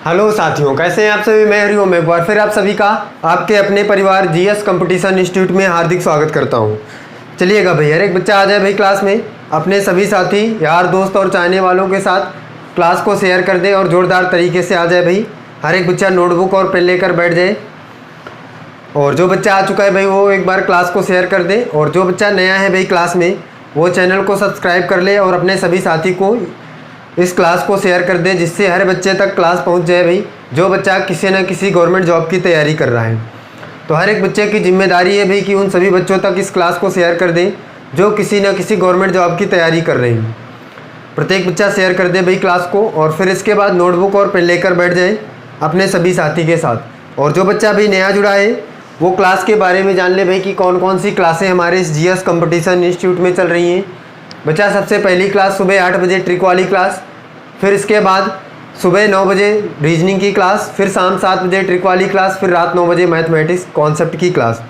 Hello साथियों, कैसे हैं आप सभी। मैं हरिओम, एक बार फिर आप सभी का आपके अपने परिवार जीएस कंपटीशन इंस्टीट्यूट में हार्दिक स्वागत करता हूं। चलिएगा भाई, हर एक बच्चा आ जाए भाई क्लास में, अपने सभी साथी यार दोस्त और चाहने वालों के साथ क्लास को शेयर कर दे और ज़ोरदार तरीके से आ जाए भाई। हर एक बच्चा नोटबुक और पेन लेकर बैठ जाए और जो बच्चा आ चुका है भाई वो एक बार क्लास को शेयर कर दे, और जो बच्चा नया है भाई क्लास में वो चैनल को सब्सक्राइब कर ले और अपने सभी साथी को इस क्लास को शेयर कर दे, जिससे हर बच्चे तक क्लास पहुंच जाए भाई। जो बच्चा किसी न किसी गवर्नमेंट जॉब की तैयारी कर रहा है, तो हर एक बच्चे की जिम्मेदारी है भाई कि उन सभी बच्चों तक इस क्लास को शेयर कर दें जो किसी न किसी गवर्नमेंट जॉब की तैयारी कर रहे हैं। प्रत्येक बच्चा शेयर कर दे भाई क्लास को, और फिर इसके बाद नोटबुक और पेन लेकर बैठ जाए अपने सभी साथी के साथ। और जो बच्चा भाई नया जुड़ा है वो क्लास के बारे में जान ले भाई कि कौन कौन सी क्लासें हमारे इस जीएस कंपटीशन इंस्टीट्यूट में चल रही हैं। बच्चा सबसे पहली क्लास सुबह 8 बजे ट्रिक वाली क्लास, फिर इसके बाद सुबह 9 बजे रीजनिंग की क्लास, फिर शाम 7 बजे ट्रिक वाली क्लास, फिर रात 9 बजे मैथमेटिक्स कॉन्सेप्ट की क्लास।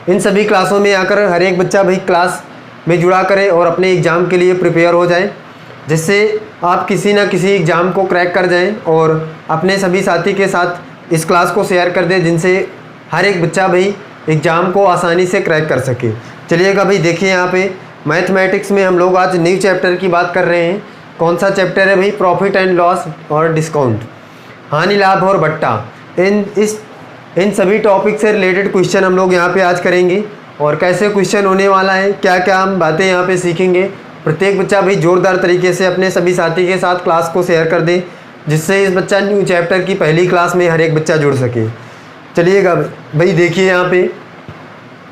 इन सभी क्लासों में आकर हर एक बच्चा भाई क्लास में जुड़ा करे और अपने एग्ज़ाम के लिए प्रिपेयर हो जाए, जिससे आप किसी न किसी एग्ज़ाम को क्रैक कर जाएं और अपने सभी साथी के साथ इस क्लास को शेयर कर दें, जिनसे हर एक बच्चा भाई एग्ज़ाम को आसानी से क्रैक कर सके। चलिएगा भाई, देखिए यहाँ पे मैथमेटिक्स में हम लोग आज न्यू चैप्टर की बात कर रहे हैं। कौन सा चैप्टर है भाई? प्रॉफिट एंड लॉस और डिस्काउंट, हानि लाभ और बट्टा। इन सभी टॉपिक से रिलेटेड क्वेश्चन हम लोग यहाँ पे आज करेंगे, और कैसे क्वेश्चन होने वाला है, क्या क्या हम बातें यहाँ पे सीखेंगे। प्रत्येक बच्चा भाई ज़ोरदार तरीके से अपने सभी साथी के साथ क्लास को शेयर कर दे, जिससे इस बच्चा न्यू चैप्टर की पहली क्लास में हर एक बच्चा जुड़ सके। चलिएगा भाई, देखिए यहाँ पे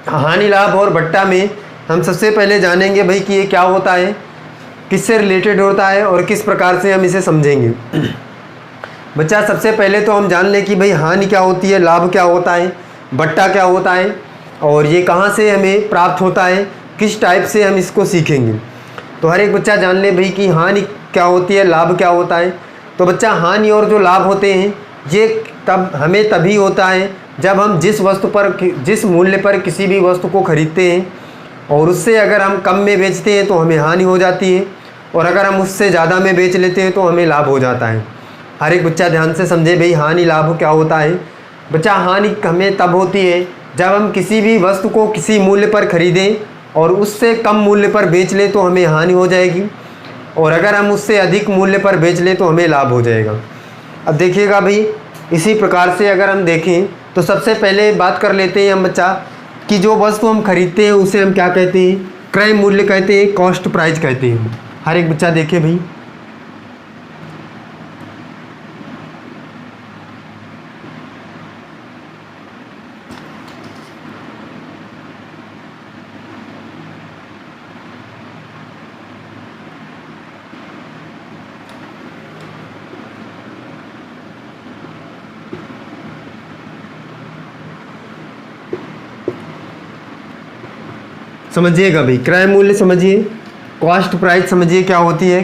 हानि लाभ और बट्टा में हम सबसे पहले जानेंगे भाई कि ये क्या होता है, किससे रिलेटेड होता है और किस प्रकार से हम इसे समझेंगे। बच्चा सबसे पहले तो हम जान लें कि भाई हानि क्या होती है, लाभ क्या होता है, बट्टा क्या होता है, और ये कहाँ से हमें प्राप्त होता है, किस टाइप से हम इसको सीखेंगे। तो हर एक बच्चा जान ले भाई कि हानि क्या होती है, लाभ क्या होता है। तो बच्चा हानि और जो लाभ होते हैं ये हमें तभी होता है जब हम जिस मूल्य पर किसी भी वस्तु को खरीदते हैं और उससे अगर हम कम में बेचते हैं तो हमें हानि हो जाती है, और अगर हम उससे ज़्यादा में बेच लेते हैं तो हमें लाभ हो जाता है। हर एक बच्चा ध्यान से समझे भाई हानि लाभ क्या होता है। बच्चा हानि हमें तब होती है जब हम किसी भी वस्तु को किसी मूल्य पर खरीदें और उससे कम मूल्य पर बेच लें तो हमें हानि हो जाएगी, और अगर हम उससे अधिक मूल्य पर बेच लें तो हमें लाभ हो जाएगा। अब देखिएगा भाई, इसी प्रकार से अगर हम देखें तो सबसे पहले बात कर लेते हैं हम बच्चा कि जो वस्तु हम खरीदते हैं उसे हम क्या कहते हैं? क्रय मूल्य कहते हैं, कॉस्ट प्राइस कहते हैं। हर एक बच्चा देखे भाई, समझिएगा भाई, क्रय मूल्य समझिए, कॉस्ट प्राइस समझिए क्या होती है।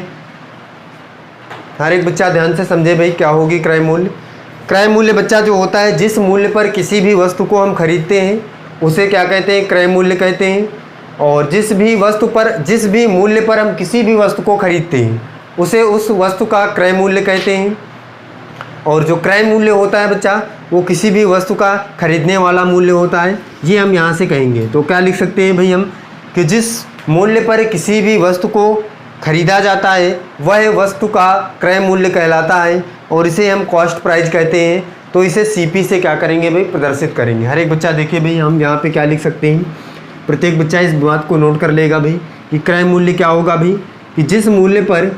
हर एक बच्चा ध्यान से समझे भाई क्या होगी क्रय मूल्य। क्रय मूल्य बच्चा जो होता है जिस मूल्य पर किसी भी वस्तु को हम खरीदते हैं उसे क्या कहते हैं? क्रय मूल्य कहते हैं। और जिस भी मूल्य पर हम किसी भी वस्तु को खरीदते हैं उसे उस वस्तु का क्रय मूल्य कहते हैं। और जो क्रय मूल्य होता है बच्चा वो किसी भी वस्तु का खरीदने वाला मूल्य होता है, ये हम यहाँ से कहेंगे। तो क्या लिख सकते हैं भाई हम कि जिस मूल्य पर किसी भी वस्तु को खरीदा जाता है वह वस्तु का क्रय मूल्य कहलाता है, और इसे हम कॉस्ट प्राइस कहते हैं। तो इसे सीपी से क्या करेंगे भाई? प्रदर्शित करेंगे। हर एक बच्चा देखिए भाई, हम यहाँ पे क्या लिख सकते हैं, प्रत्येक बच्चा इस बात को नोट कर लेगा भाई कि क्रय मूल्य क्या होगा भाई कि जिस मूल्य पर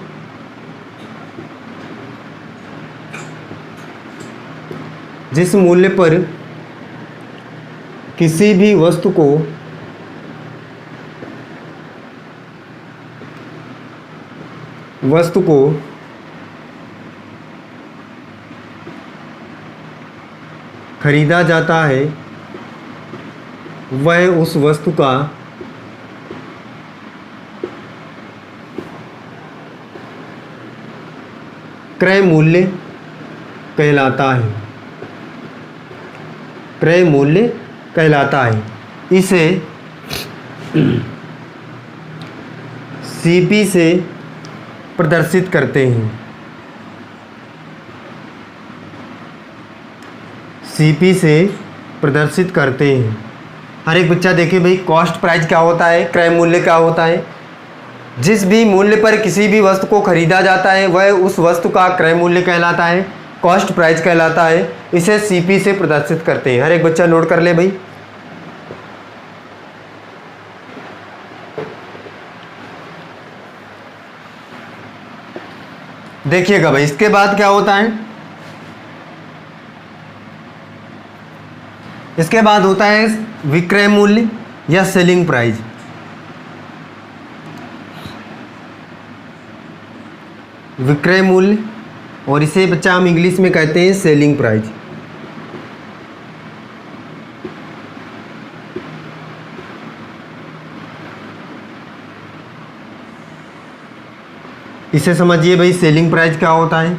किसी भी वस्तु को खरीदा जाता है वह उस वस्तु का क्रय मूल्य कहलाता है। क्रय मूल्य कहलाता है। इसे सीपी से प्रदर्शित करते हैं। सीपी से प्रदर्शित करते हैं। हर एक बच्चा देखिए भाई, कॉस्ट प्राइस क्या होता है, क्रय मूल्य क्या होता है। जिस भी मूल्य पर किसी भी वस्तु को खरीदा जाता है वह उस वस्तु का क्रय मूल्य कहलाता है, कॉस्ट प्राइस कहलाता है। इसे सीपी से प्रदर्शित करते हैं। हर एक बच्चा नोट कर ले भाई। देखिएगा भाई, इसके बाद क्या होता है, इसके बाद होता है विक्रय मूल्य या सेलिंग प्राइस। विक्रय मूल्य, और इसे बच्चा हम इंग्लिश में कहते हैं सेलिंग प्राइस। इसे समझिए भाई, सेलिंग प्राइस क्या होता है,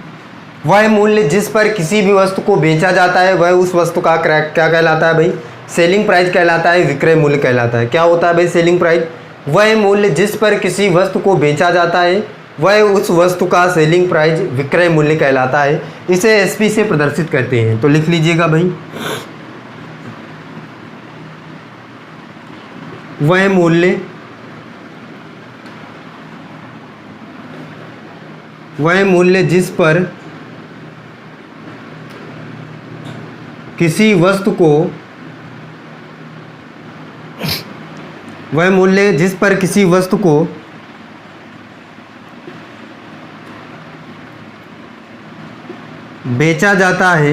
वह मूल्य जिस पर किसी भी वस्तु को बेचा जाता है वह उस वस्तु का क्या कहलाता है भाई, सेलिंग प्राइस कहलाता है, विक्रय मूल्य कहलाता है। क्या होता है भाई सेलिंग प्राइस, वह मूल्य जिस पर किसी वस्तु को बेचा जाता है वह उस वस्तु का सेलिंग प्राइस, विक्रय मूल्य कहलाता है। इसे एसपी से प्रदर्शित करते हैं। तो लिख लीजिएगा भाई, वह मूल्य, वह मूल्य जिस पर किसी वस्तु को, वह मूल्य जिस पर किसी वस्तु को बेचा जाता है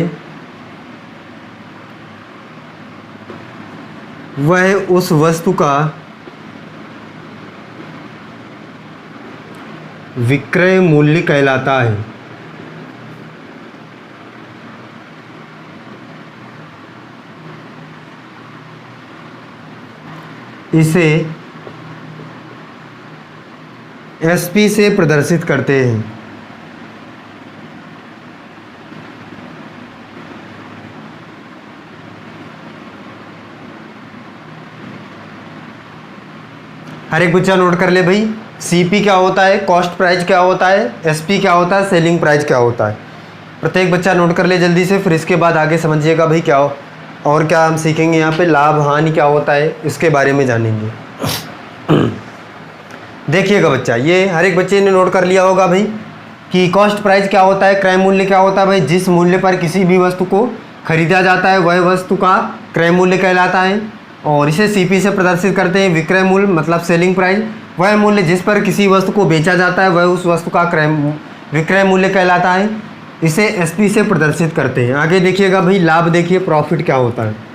वह उस वस्तु का विक्रय मूल्य कहलाता है। इसे एसपी से प्रदर्शित करते हैं। हर एक बच्चा नोट कर ले भाई, सीपी क्या होता है, कॉस्ट प्राइस क्या होता है, एसपी क्या होता है, सेलिंग प्राइस क्या होता है। प्रत्येक बच्चा नोट कर ले जल्दी से, फिर इसके बाद आगे समझिएगा भाई क्या हो और क्या हम सीखेंगे। यहाँ पे लाभ हानि क्या होता है इसके बारे में जानेंगे। देखिएगा बच्चा, ये हर एक बच्चे ने नोट कर लिया होगा भाई कि कॉस्ट प्राइस क्या होता है, क्रय मूल्य क्या होता है भाई, जिस मूल्य पर किसी भी वस्तु को खरीदा जाता है वह वस्तु का क्रय मूल्य कहलाता है। और इसे सीपी से प्रदर्शित करते हैं। विक्रय मूल्य मतलब सेलिंग प्राइस, वह मूल्य जिस पर किसी वस्तु को बेचा जाता है वह उस वस्तु का विक्रय मूल्य कहलाता है। इसे एसपी से प्रदर्शित करते हैं। आगे देखिएगा भाई, लाभ देखिए, प्रॉफिट क्या होता है।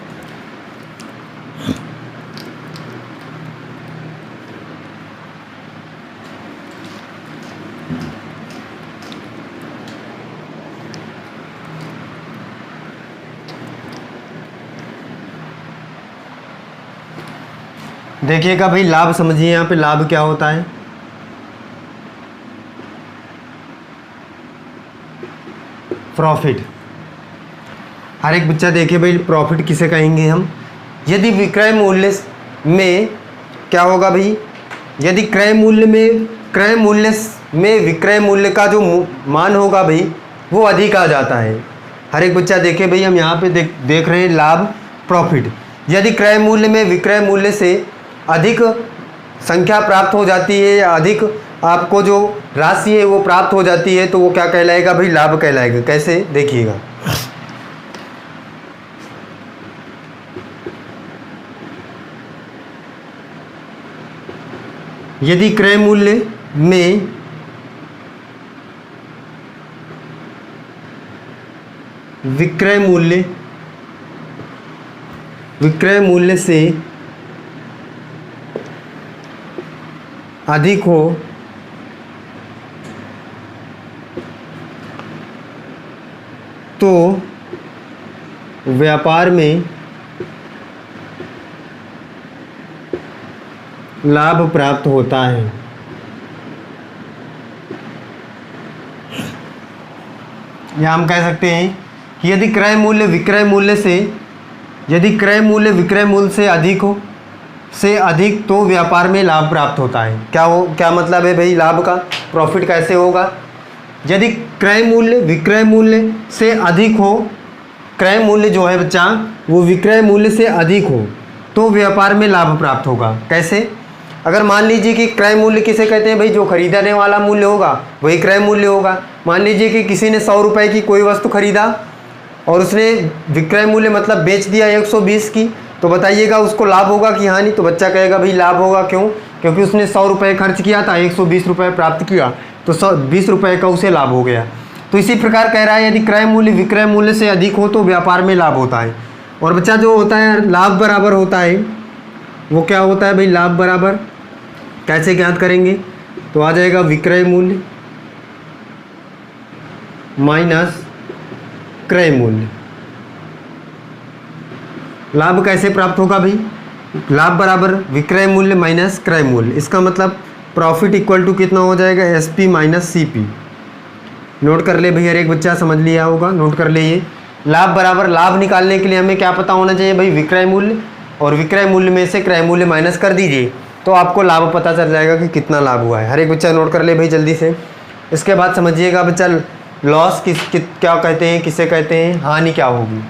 देखिएगा भाई, लाभ समझिए, यहाँ पे लाभ क्या होता है। प्रॉफिट, हर एक बच्चा देखिए भाई, प्रॉफिट किसे कहेंगे हम। यदि विक्रय मूल्य में क्या होगा भाई, यदि क्रय मूल्य में विक्रय मूल्य का जो मान होगा भाई वो अधिक आ जाता है। हर एक बच्चा देखिए भाई, हम यहाँ पे देख रहे हैं लाभ, प्रॉफिट। यदि क्रय मूल्य में विक्रय मूल्य से अधिक संख्या प्राप्त हो जाती है या अधिक आपको जो राशि है वो प्राप्त हो जाती है तो वो क्या कहलाएगा भाई, लाभ कहलाएगा। कैसे, देखिएगा। यदि क्रय मूल्य में विक्रय मूल्य से अधिक हो तो व्यापार में लाभ प्राप्त होता है। या हम कह सकते हैं कि यदि क्रय मूल्य विक्रय मूल्य से अधिक तो व्यापार में लाभ प्राप्त होता है। क्या मतलब है भाई लाभ का, प्रॉफिट कैसे होगा। यदि क्रय मूल्य विक्रय मूल्य से अधिक हो क्रय मूल्य जो है बच्चा वो विक्रय मूल्य से अधिक हो तो व्यापार में लाभ प्राप्त होगा। कैसे? अगर मान लीजिए कि क्रय मूल्य किसे कहते हैं भाई, जो खरीदने वाला मूल्य होगा वही क्रय मूल्य होगा। मान लीजिए कि किसी ने 100 रुपये की कोई वस्तु खरीदा और उसने विक्रय मूल्य मतलब बेच दिया 120 की, तो बताइएगा उसको लाभ होगा कि हानि? तो बच्चा कहेगा भाई लाभ होगा। क्यों? क्योंकि उसने 100 रुपये खर्च किया था, 120 रुपये प्राप्त किया, तो 120 रुपये का उसे लाभ हो गया। तो इसी प्रकार कह रहा है यदि क्रय मूल्य विक्रय मूल्य से अधिक हो तो व्यापार में लाभ होता है। और बच्चा जो होता है लाभ बराबर होता है वो क्या होता है भाई? लाभ बराबर कैसे ज्ञात करेंगे? तो आ जाएगा विक्रय मूल्य माइनस क्रय मूल्य। लाभ कैसे प्राप्त होगा भाई? लाभ बराबर विक्रय मूल्य माइनस क्रय मूल्य। इसका मतलब प्रॉफिट इक्वल टू कितना हो जाएगा? SP minus CP। नोट कर ले भैया, हर एक बच्चा समझ लिया होगा, नोट कर ले। ये लाभ बराबर, लाभ निकालने के लिए हमें क्या पता होना चाहिए भाई? विक्रय मूल्य, और विक्रय मूल्य में से क्रय मूल्य माइनस कर दीजिए तो आपको लाभ पता चल जाएगा कि कितना लाभ हुआ है। हर एक बच्चा नोट कर ले भाई जल्दी से। इसके बाद समझिएगा बच्चा लॉस क्या कहते हैं, किसे कहते हैं, हानि क्या होगी।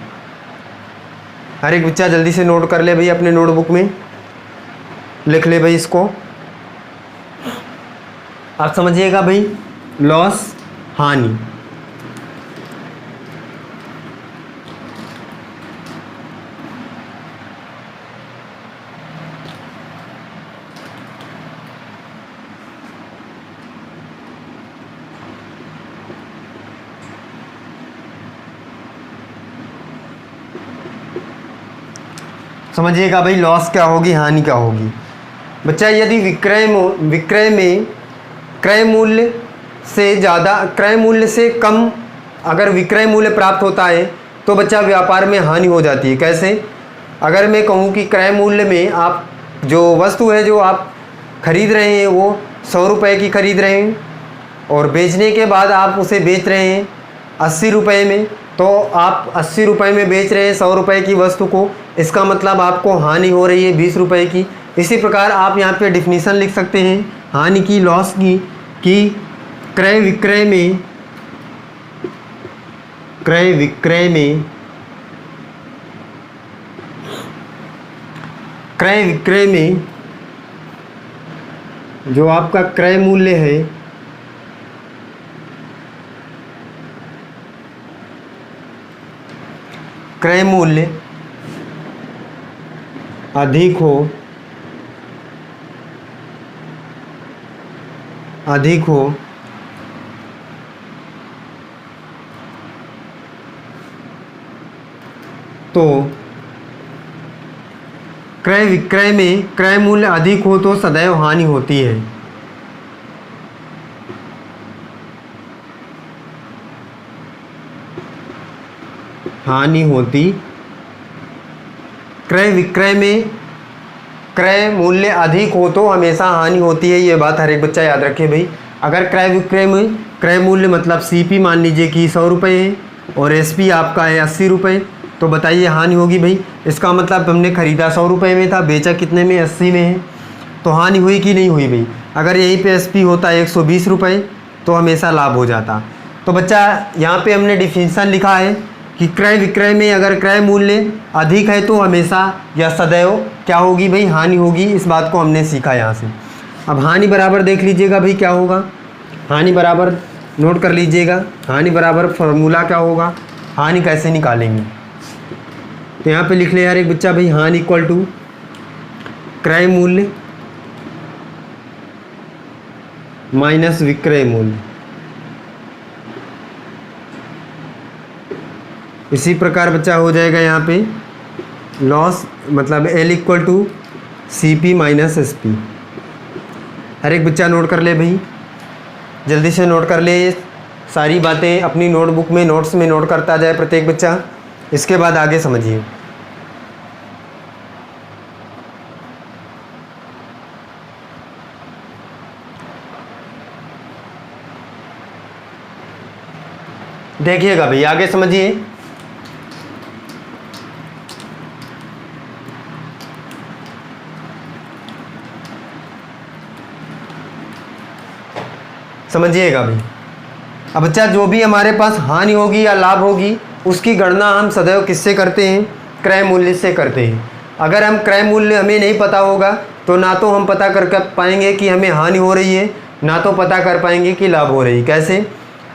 हर एक बच्चा जल्दी से नोट कर ले भाई, अपने नोटबुक में लिख ले भाई इसको। आप समझिएगा भाई लॉस हानि। समझिएगा भाई लॉस क्या होगी, हानि क्या होगी। बच्चा यदि विक्रय में क्रय मूल्य से ज़्यादा, क्रय मूल्य से कम अगर विक्रय मूल्य प्राप्त होता है तो बच्चा व्यापार में हानि हो जाती है। कैसे? अगर मैं कहूँ कि क्रय मूल्य में आप जो वस्तु है जो आप खरीद रहे हैं वो 100 रुपये की खरीद रहे हैं और बेचने के बाद आप उसे बेच रहे हैं 80 रुपये में, तो आप 80 रुपये में बेच रहे हैं 100 रुपये की वस्तु को, इसका मतलब आपको हानि हो रही है 20 रुपये की। इसी प्रकार आप यहाँ पे डिफिनीसन लिख सकते हैं हानि की, लॉस की, कि क्रय विक्रय में जो आपका क्रय मूल्य है क्रय मूल्य अधिक हो तो क्रय विक्रय में क्रय मूल्य अधिक हो तो सदैव हानि होती है। हानि होती, क्रय विक्रय में क्रय मूल्य अधिक हो तो हमेशा हानि होती है। ये बात हर एक बच्चा याद रखे भाई। अगर क्रय विक्रय में क्रय मूल्य मतलब CP मान लीजिए कि 100 रुपये है और SP आपका है 80 रुपये, तो बताइए हानि होगी भाई। इसका मतलब हमने ख़रीदा 100 रुपये में था, बेचा कितने में? 80 में है, तो हानि हुई कि नहीं हुई भाई? अगर यहीं पे SP होता 120 रुपये तो हमेशा लाभ हो जाता। तो बच्चा यहाँ पे हमने डिफिनीसन लिखा है कि क्रय विक्रय में अगर क्रय मूल्य अधिक है तो हमेशा या सदैव क्या होगी भाई? हानि होगी। इस बात को हमने सीखा यहाँ से। अब हानि बराबर देख लीजिएगा भाई क्या होगा। हानि बराबर नोट कर लीजिएगा, हानि बराबर फॉर्मूला क्या होगा, हानि कैसे निकालेंगे। तो यहाँ पे लिख ले यार एक बच्चा भाई, हानि इक्वल टू क्रय मूल्य माइनस विक्रय मूल्य। इसी प्रकार बच्चा हो जाएगा यहाँ पे लॉस मतलब L equal to CP minus SP। हर एक बच्चा नोट कर ले भाई, जल्दी से नोट कर ले। सारी बातें अपनी नोटबुक में नोट्स में नोट करता जाए प्रत्येक बच्चा। इसके बाद आगे समझिए। देखिएगा भाई आगे समझिए। समझिएगा भाई। अब बच्चा जो भी हमारे पास हानि होगी या लाभ होगी उसकी गणना हम सदैव किससे करते हैं? क्रय मूल्य से करते हैं। अगर हम क्रय मूल्य हमें नहीं पता होगा तो ना तो हम पता कर पाएंगे कि हमें हानि हो रही है, ना तो पता कर पाएंगे कि लाभ हो रही है। कैसे?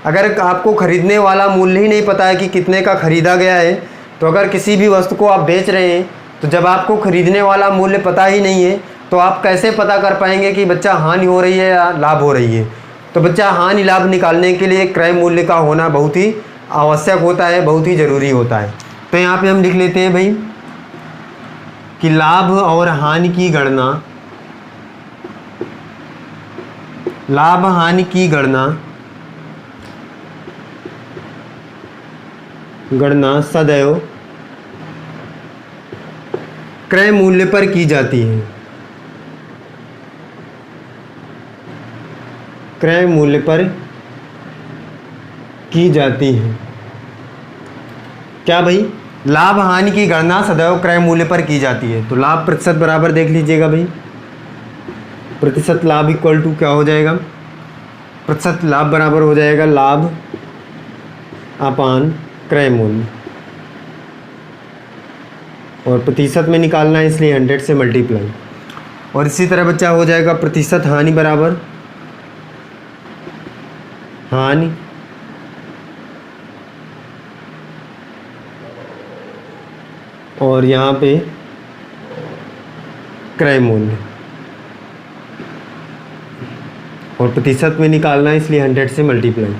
अगर आपको खरीदने वाला मूल्य ही नहीं पता है कि कितने का खरीदा गया है, तो अगर किसी भी वस्तु को आप बेच रहे हैं तो जब आपको खरीदने वाला मूल्य पता ही नहीं है तो आप कैसे पता कर पाएंगे कि बच्चा हानि हो रही है या लाभ हो रही है? तो बच्चा हानि लाभ निकालने के लिए क्रय मूल्य का होना बहुत ही आवश्यक होता है, बहुत ही ज़रूरी होता है। तो यहाँ पे हम लिख लेते हैं भाई कि लाभ और हानि की गणना, लाभ हानि की गणना सदैव क्रय मूल्य पर की जाती है। क्रय मूल्य पर की जाती है। क्या भाई? लाभ हानि की गणना सदैव क्रय मूल्य पर की जाती है। तो लाभ प्रतिशत बराबर देख लीजिएगा भाई, प्रतिशत लाभ इक्वल टू क्या हो जाएगा? प्रतिशत लाभ बराबर हो जाएगा लाभ अपान क्रय मूल्य, और प्रतिशत में निकालना है इसलिए 100 से मल्टीप्लाई। और इसी तरह बच्चा हो जाएगा प्रतिशत हानि बराबर हानि और यहाँ पे क्रय मूल्य, और प्रतिशत में निकालना है इसलिए 100 से मल्टीप्लाई।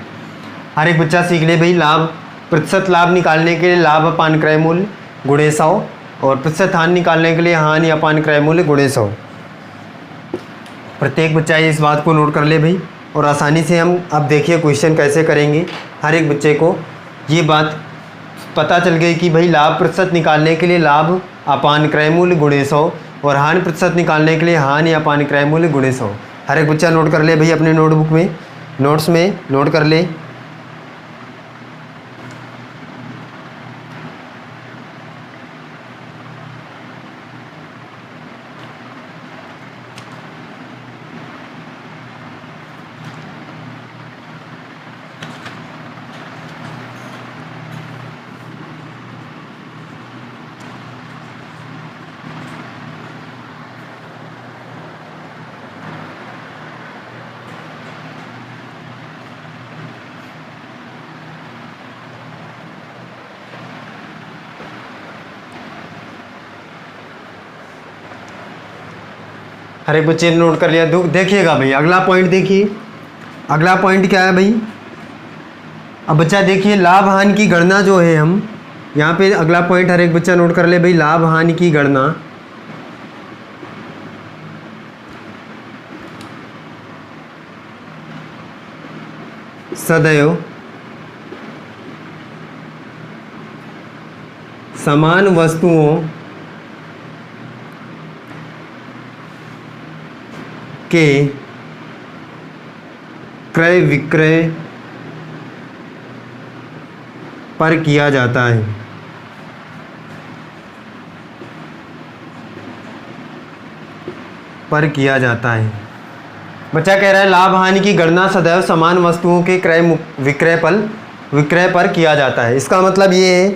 हर एक बच्चा सीख ले भाई, लाभ प्रतिशत लाभ निकालने के लिए लाभ अपान क्रय मूल्य गुणे 100, और प्रतिशत हानि निकालने के लिए हानि अपान क्रय मूल्य गुणे 100। प्रत्येक बच्चा इस बात को नोट कर ले भाई, और आसानी से हम अब देखिए क्वेश्चन कैसे करेंगे। हर एक बच्चे को ये बात पता चल गई कि भाई लाभ प्रतिशत निकालने के लिए लाभ अपान क्रय मूल्य गुणे 100, और हानि प्रतिशत निकालने के लिए हानि अपान क्रय मूल्य गुणे 100। हर एक बच्चा नोट कर ले भाई, अपने नोटबुक में, नोट्स में नोट कर ले। हर एक बच्चे ने नोट कर लिया। देखिएगा भाई अगला पॉइंट देखिए, अगला पॉइंट क्या है भाई? अब बच्चा देखिए लाभ हानि की गणना जो है, हम यहाँ पे अगला पॉइंट हर एक बच्चा नोट कर ले भाई, लाभ हानि की गणना सदैव समान वस्तुओं के क्रय विक्रय पर किया जाता है। पर किया जाता है। बच्चा कह रहा है लाभ हानि की गणना सदैव समान वस्तुओं के क्रय विक्रय पर किया जाता है। इसका मतलब ये है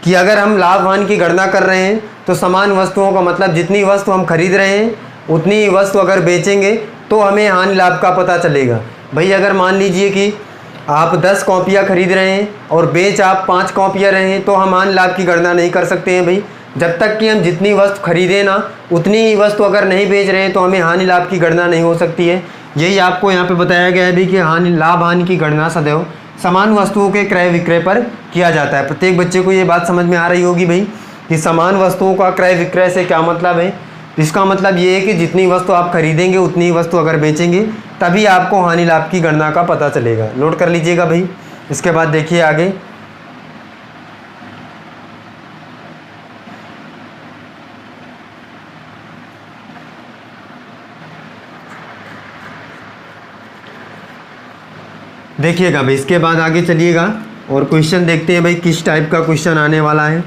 कि अगर हम लाभ हानि की गणना कर रहे हैं तो समान वस्तुओं का मतलब जितनी वस्तु हम खरीद रहे हैं उतनी ही वस्तु अगर बेचेंगे तो हमें हानि लाभ का पता चलेगा। भाई अगर मान लीजिए कि आप 10 कॉपियाँ खरीद रहे हैं और बेच आप 5 कॉपियाँ रहे हैं तो हम हानि लाभ की गणना नहीं कर सकते हैं भाई। जब तक कि हम जितनी वस्तु खरीदें ना उतनी ही वस्तु अगर नहीं बेच रहे हैं तो हमें हानि लाभ की गणना नहीं हो सकती है। यही आपको यहाँ पे बताया गया है भी कि लाभ हानि की गणना सदैव समान वस्तुओं के क्रय विक्रय पर किया जाता है। प्रत्येक बच्चे को ये बात समझ में आ रही होगी भाई कि समान वस्तुओं का क्रय विक्रय से क्या मतलब है। इसका मतलब ये है कि जितनी वस्तु आप खरीदेंगे उतनी ही वस्तु अगर बेचेंगे तभी आपको हानि लाभ की गणना का पता चलेगा। नोट कर लीजिएगा भाई। इसके बाद देखिए आगे, देखिएगा भाई। इसके बाद आगे चलिएगा और क्वेश्चन देखते हैं भाई किस टाइप का क्वेश्चन आने वाला है।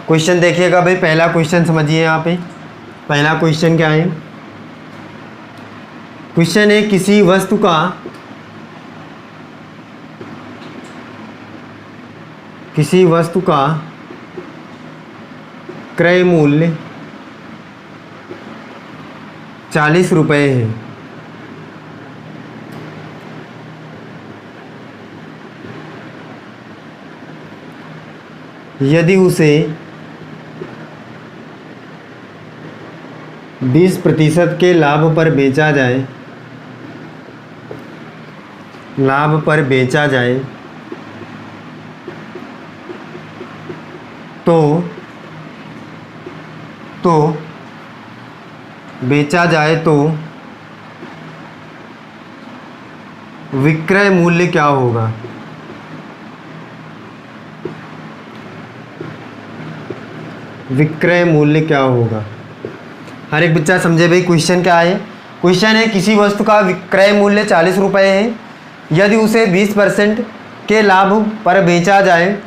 क्वेश्चन देखिएगा भाई, पहला क्वेश्चन समझिए। यहाँ पे पहला क्वेश्चन क्या है? क्वेश्चन है किसी वस्तु का क्रय मूल्य 40 रुपये है। यदि उसे 20% के लाभ पर बेचा जाए तो विक्रय मूल्य क्या होगा? विक्रय मूल्य क्या होगा? हर एक बच्चा समझे भाई क्वेश्चन क्या है। क्वेश्चन है किसी वस्तु का विक्रय मूल्य 40 रुपये है, यदि उसे 20% के लाभ पर बेचा जाए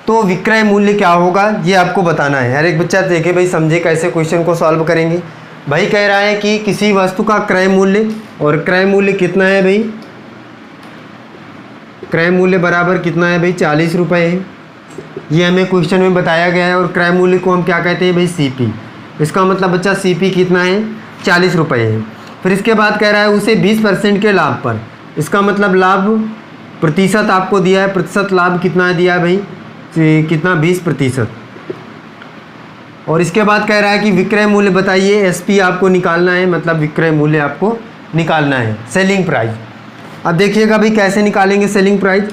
तो विक्रय मूल्य क्या होगा, ये आपको बताना है। हर एक बच्चा देखे भाई, समझे कैसे क्वेश्चन को सॉल्व करेंगे। भाई कह रहा है कि किसी वस्तु का क्रय मूल्य, और क्रय मूल्य कितना है भाई? क्रय मूल्य बराबर कितना है भाई? 40 रुपये है। ये हमें क्वेश्चन में बताया गया है। और क्रय मूल्य को हम क्या कहते हैं भाई? सीपी। इसका मतलब बच्चा सीपी कितना है? 40 रुपये है। फिर इसके बाद कह रहा है उसे 20% के लाभ पर, इसका मतलब लाभ प्रतिशत आपको दिया है। प्रतिशत लाभ कितना दिया है भाई? कितना? 20%। और इसके बाद कह रहा है कि विक्रय मूल्य बताइए। एसपी आपको निकालना है, मतलब विक्रय मूल्य आपको निकालना है, सेलिंग प्राइस। अब देखिएगा भाई कैसे निकालेंगे सेलिंग प्राइस।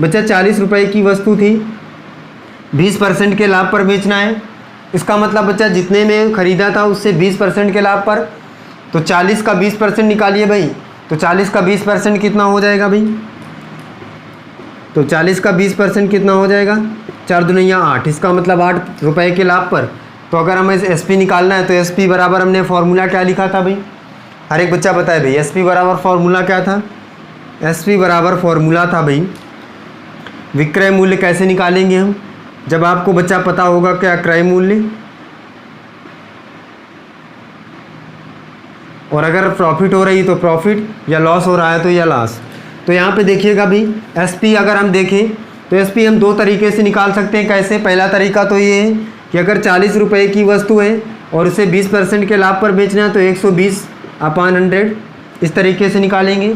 बच्चा 40 रुपये की वस्तु थी, 20% के लाभ पर बेचना है। इसका मतलब बच्चा जितने में ख़रीदा था उससे 20% के लाभ पर, तो 40 का 20% निकालिए भाई। तो 40 का 20% कितना हो जाएगा भाई? तो 40 का 20% कितना हो जाएगा? 4 दुनिया 8। इसका मतलब 8 रुपये के लाभ पर। तो अगर हमें एसपी निकालना है तो एसपी बराबर हमने फार्मूला क्या लिखा था भाई? हर एक बच्चा बताए भाई, एसपी बराबर फार्मूला क्या था? एसपी बराबर फार्मूला था भाई, विक्रय मूल्य कैसे निकालेंगे हम, जब आपको बच्चा पता होगा क्या क्रय मूल्य, और अगर प्रॉफिट हो रही तो प्रॉफिट, या लॉस हो रहा है तो या लॉस। तो यहाँ पे देखिएगा भाई, एसपी अगर हम देखें तो एसपी हम दो तरीके से निकाल सकते हैं। कैसे? पहला तरीका तो ये है कि अगर 40 रुपये की वस्तु है और उसे 20% के लाभ पर बेचना है तो 120/100 इस तरीके से निकालेंगे,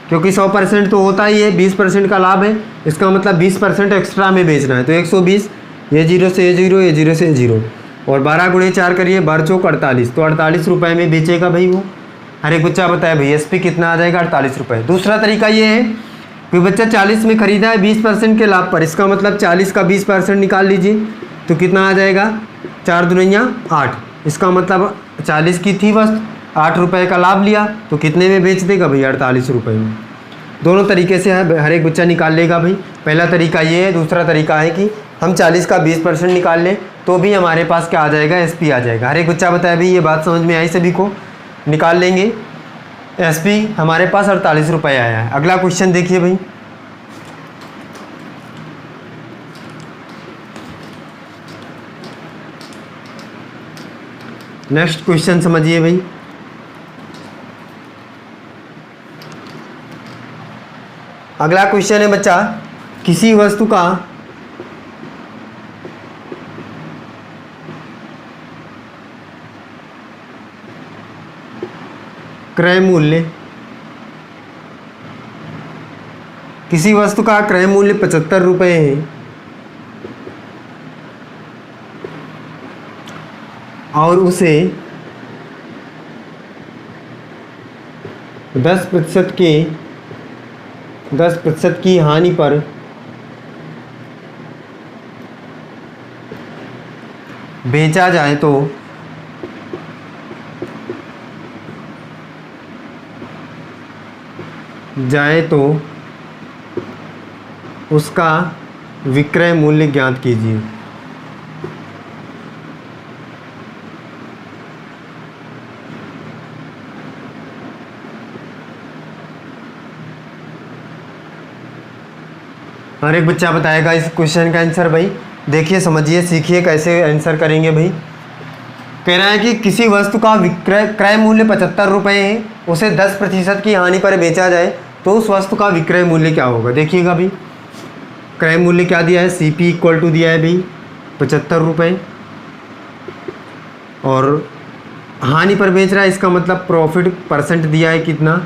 क्योंकि 100% तो होता ही है, 20% का लाभ है, इसका मतलब 20% एक्स्ट्रा में बेचना है। तो 120, ये 0 से ये 0, ये 0 से 0, और 12 गुणे 4 करिए, 12 चौक 48, तो 48 रुपये में बेचेगा भाई वो। हर एक बच्चा बताया भाई एसपी कितना आ जाएगा? 48 रुपये। दूसरा तरीका ये है कि बच्चा 40 में ख़रीदा है 20% के लाभ पर, इसका मतलब 40 का 20% निकाल लीजिए, तो कितना आ जाएगा? 4 दुनिया 8। इसका मतलब 40 की थी वस्तु, 8 रुपये का लाभ लिया, तो कितने में बेच देगा भाई? 48 रुपये में। दोनों तरीके से हर एक बच्चा निकाल लेगा भाई। पहला तरीका ये है। दूसरा तरीका है कि हम 40 का 20% निकाल लें तो भी हमारे पास क्या आ जाएगा? एसपी आ जाएगा। हर एक बच्चा बताया भाई, ये बात समझ में आई सभी को? निकाल लेंगे। एसपी हमारे पास 48 रुपये आया है। अगला क्वेश्चन देखिए भाई, नेक्स्ट क्वेश्चन समझिए भाई। अगला क्वेश्चन है बच्चा, किसी वस्तु का क्रय मूल्य, किसी वस्तु का क्रय मूल्य 75 रुपये है और उसे 10% की हानि पर बेचा जाए तो उसका विक्रय मूल्य ज्ञात कीजिए। हर एक बच्चा बताएगा इस क्वेश्चन का आंसर भाई। देखिए, समझिए, सीखिए कैसे आंसर करेंगे भाई। कह रहा है कि किसी वस्तु का विक्रय क्रय मूल्य 75 रुपये है, उसे 10% की हानि पर बेचा जाए तो उस वस्तु का विक्रय मूल्य क्या होगा। देखिएगा भाई, क्रय मूल्य क्या दिया है, CP इक्वल टू दिया है भाई 75 रुपये, और हानि पर बेच रहा है, इसका मतलब प्रॉफिट परसेंट दिया है कितना,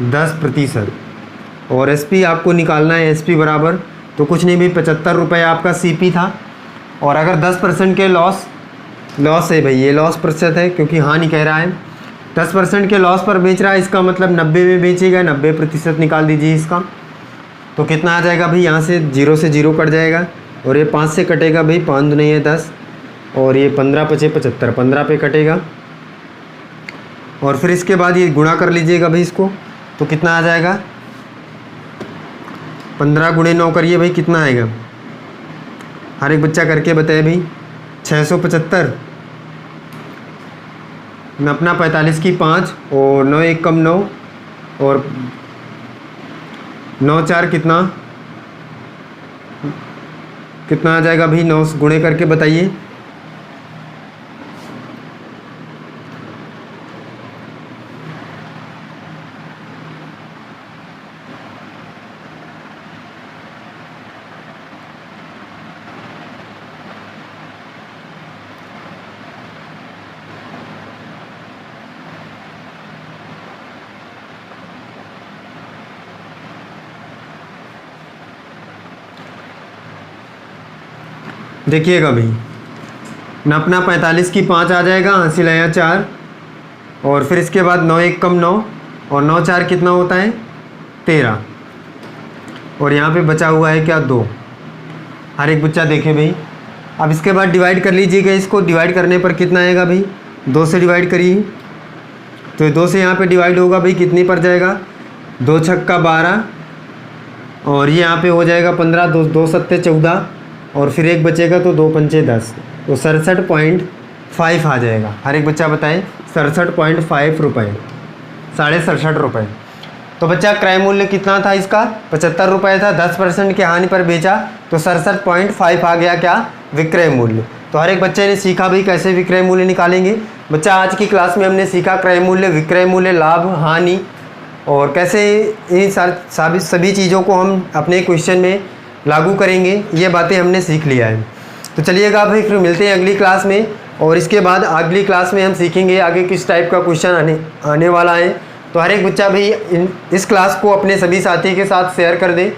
10%। और SP आपको निकालना है, SP बराबर तो कुछ नहीं भाई, 75 रुपये आपका CP था, और अगर 10% के लॉस है भाई, ये लॉस प्रतिशत है क्योंकि हानि कह रहा है, 10% के लॉस पर बेच रहा है, इसका मतलब 90 में बेचेगा, 90% निकाल दीजिए इसका, तो कितना आ जाएगा भाई, यहाँ से 0 से 0 कट जाएगा, और ये 5 से कटेगा भाई, 5 नहीं है 10, और ये 15 पचे 75, 15 पे कटेगा, और फिर इसके बाद ये गुणा कर लीजिएगा भाई इसको, तो कितना आ जाएगा, 15 गुणे 9 करिए भाई, कितना आएगा, हर एक बच्चा करके बताए भाई, 675, अपना 45 की 5, और 9 1 कम 9, और 9 4 कितना आ जाएगा भाई, 9 गुणे करके बताइए। देखिएगा भाई, न अपना 45 की 5 आ जाएगा, हासिल आया 4, और फिर इसके बाद 9 1 कम 9, और 9 4 कितना होता है, 13, और यहाँ पे बचा हुआ है क्या, 2। हर एक बच्चा देखे भाई। अब इसके बाद डिवाइड कर लीजिएगा, इसको डिवाइड करने पर कितना आएगा भाई, 2 से डिवाइड करिए, तो 2 से यहाँ पे डिवाइड होगा भाई, कितनी पर जाएगा, 2 छक्का 12, और ये यहाँ पे हो जाएगा 15, 2 सत्ते 14, और फिर एक बचेगा तो 2 पंचे 10, तो 67.5 आ जाएगा। हर एक बच्चा बताए 67.5 रुपये, 67.5 रुपये। तो बच्चा क्रय मूल्य कितना था इसका, 75 रुपये था, 10% की हानि पर बेचा तो 67.5 आ गया क्या, विक्रय मूल्य। तो हर एक बच्चे ने सीखा भाई कैसे विक्रय मूल्य निकालेंगे। बच्चा आज की क्लास में हमने सीखा क्रय मूल्य, विक्रय मूल्य, लाभ, हानि, और कैसे इन सभी चीज़ों को हम अपने क्वेश्चन में लागू करेंगे, ये बातें हमने सीख लिया है। तो चलिएगा भाई, फिर मिलते हैं अगली क्लास में, और इसके बाद अगली क्लास में हम सीखेंगे आगे किस टाइप का क्वेश्चन आने वाला है। तो हर एक बच्चा भी इस क्लास को अपने सभी साथी के साथ शेयर कर दे,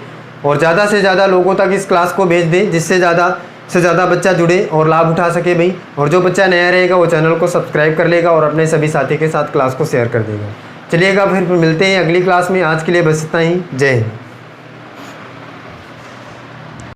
और ज़्यादा से ज़्यादा लोगों तक इस क्लास को भेज दे, जिससे ज़्यादा से ज़्यादा बच्चा जुड़े और लाभ उठा सके भाई। और जो बच्चा नया रहेगा वो चैनल को सब्सक्राइब कर लेगा और अपने सभी साथी के साथ क्लास को शेयर कर देगा। चलिएगा फिर मिलते हैं अगली क्लास में। आज के लिए बस इतना ही। जय हिंद।